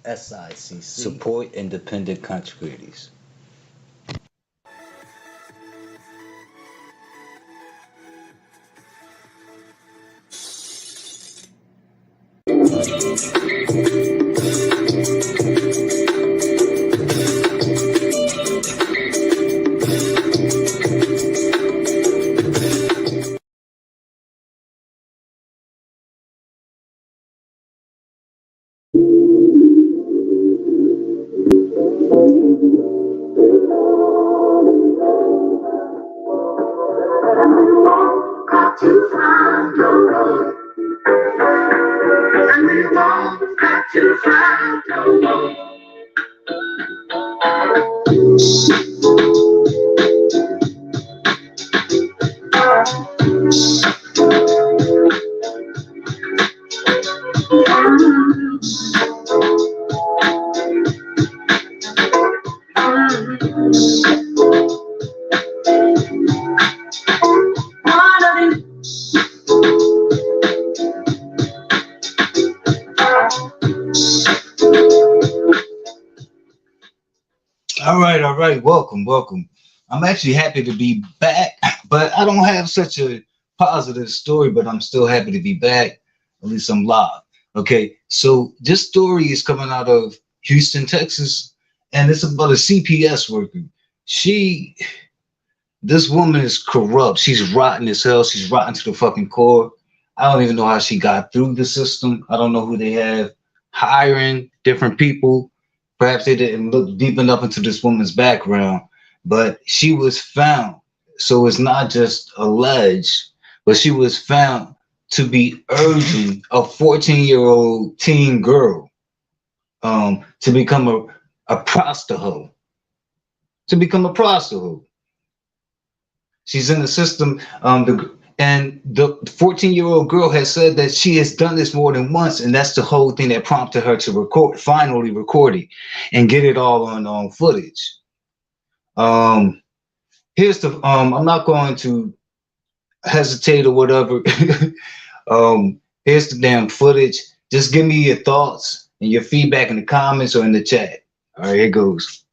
SICC. Support independent country creators. Got to find your road, and we won't got to find your road. All right. Welcome. I'm actually happy to be back, but I don't have such a positive story, but I'm still happy to be back. At least I'm live. Okay, so this story is coming out of Houston, Texas, and it's about a CPS worker. This woman is corrupt. She's rotten as hell. She's rotten to the fucking core. I don't even know how she got through the system. I don't know who they have hiring different people. Perhaps they didn't look deep enough into this woman's background, but she was found. So it's not just alleged, but she was found to be urging a 14-year-old teen girl to become a prostiheaux. To become a prostiheaux. She's in the system. And the 14-year-old girl has said that she has done this more than once, and that's the whole thing that prompted her to finally record it and get it all on footage. Here's the I'm not going to hesitate or whatever. Here's the damn footage. Just give me your thoughts and your feedback in the comments or in the chat. All right, here goes.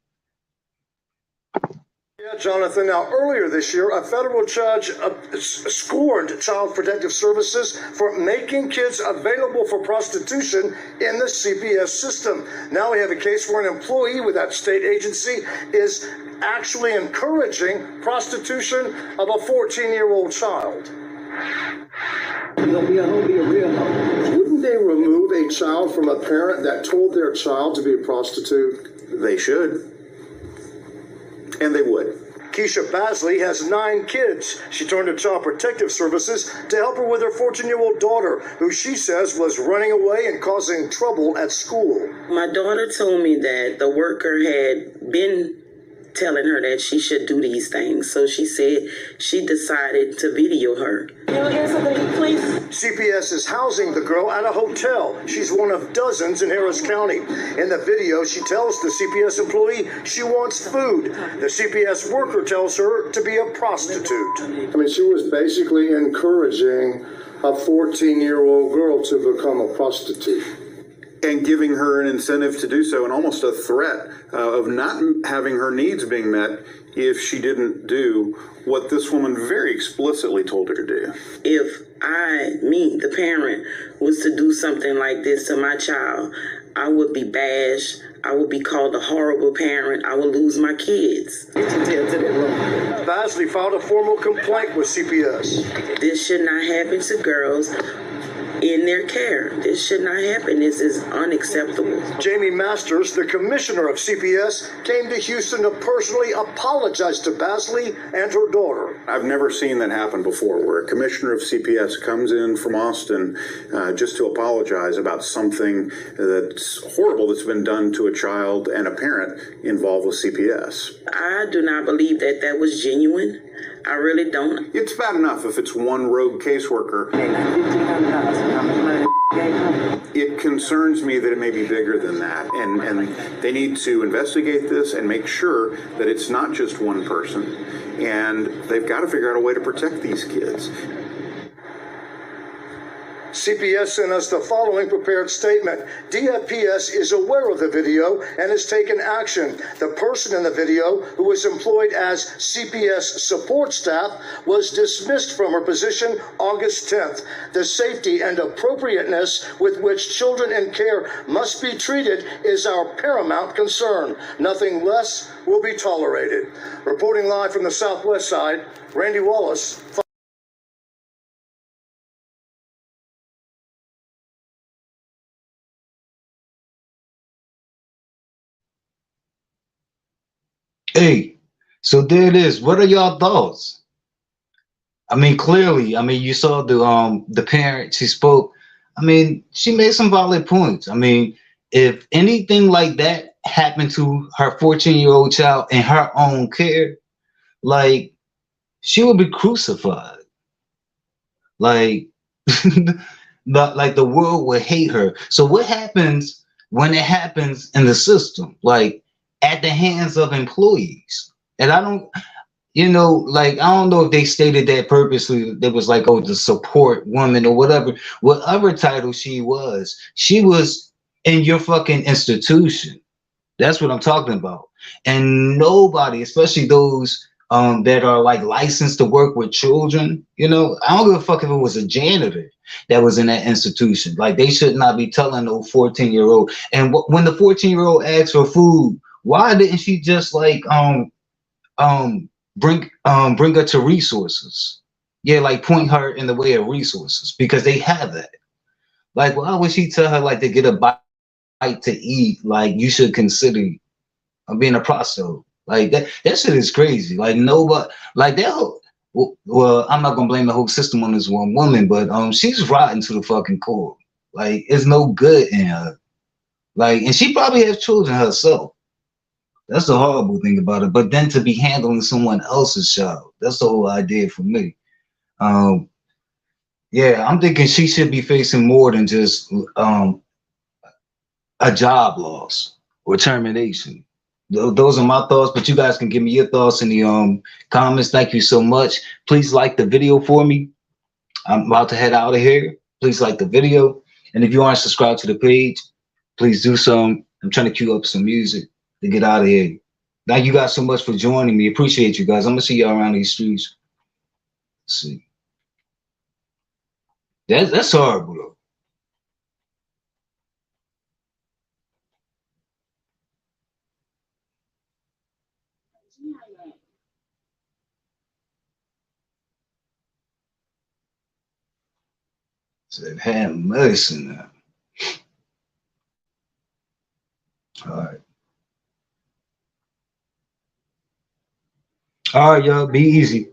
Yeah, Jonathan. Now, earlier this year, a federal judge scorned Child Protective Services for making kids available for prostitution in the CPS system. Now we have a case where an employee with that state agency is actually encouraging prostitution of a 14-year-old child. Wouldn't they remove a child from a parent that told their child to be a prostitute? They should. And they would. Keisha Basley has 9 kids. She turned to Child Protective Services to help her with her 14-year-old daughter, who she says was running away and causing trouble at school. My daughter told me that the worker had been telling her that she should do these things. So she said she decided to video her. Please. CPS is housing the girl at a hotel. She's one of dozens in Harris County. In the video, she tells the CPS employee she wants food. The CPS worker tells her to be a prostitute. I mean, she was basically encouraging a 14-year-old girl to become a prostitute. And giving her an incentive to do so, and almost a threat of not having her needs being met if she didn't do what this woman very explicitly told her to do. If me, the parent, was to do something like this to my child, I would be bashed. I would be called a horrible parent. I would lose my kids. Basley filed a formal complaint with CPS. This should not happen to girls in their care. This should not happen. This is unacceptable. Jamie Masters, the commissioner of CPS, came to Houston to personally apologize to Basley and her daughter. I've never seen that happen before, where a commissioner of CPS comes in from Austin just to apologize about something that's horrible that's been done to a child and a parent involved with CPS. I do not believe that that was genuine. I really don't. It's bad enough if it's one rogue caseworker. It concerns me that it may be bigger than that, and they need to investigate this and make sure that it's not just one person, and they've got to figure out a way to protect these kids. CPS sent us the following prepared statement. DFPS is aware of the video and has taken action. The person in the video, who was employed as CPS support staff, was dismissed from her position August 10th. The safety and appropriateness with which children in care must be treated is our paramount concern. Nothing less will be tolerated. Reporting live from the Southwest Side, Randy Wallace. Hey, so there it is. What are y'all thoughts? I mean, clearly, I mean, you saw the parent, she spoke. I mean, she made some valid points. I mean, if anything like that happened to her 14-year-old child in her own care, like, she would be crucified. Like, the world would hate her. So what happens when it happens in the system? Like, at the hands of employees. And I don't, like, I don't know if they stated that purposely. There was like, oh, the support woman or whatever title she was in your fucking institution. That's what I'm talking about. And nobody, especially those that are like licensed to work with children, I don't give a fuck if it was a janitor that was in that institution. Like, they should not be telling no 14-year-old. And when the 14-year-old asks for food, why didn't she just like bring her to resources? Yeah, like point her in the way of resources, because they have that. Like, why would she tell her like to get a bite to eat? Like, you should consider being a prostitute. Like that shit is crazy. Like, nobody, like that whole, well, I'm not gonna blame the whole system on this one woman, but she's rotten to the fucking core. Like, it's no good in her. Like, and she probably has children herself. That's the horrible thing about it. But then to be handling someone else's child, that's the whole idea for me. Yeah, I'm thinking she should be facing more than just a job loss or termination. Those are my thoughts, but you guys can give me your thoughts in the comments. Thank you so much. Please like the video for me. I'm about to head out of here. Please like the video. And if you aren't subscribed to the page, please do so. I'm trying to cue up some music to get out of here. Thank you guys so much for joining me. Appreciate you guys. I'm gonna see y'all around these streets. Let's see. That's horrible though. Said have mercy now. All right. All right, y'all. Be easy.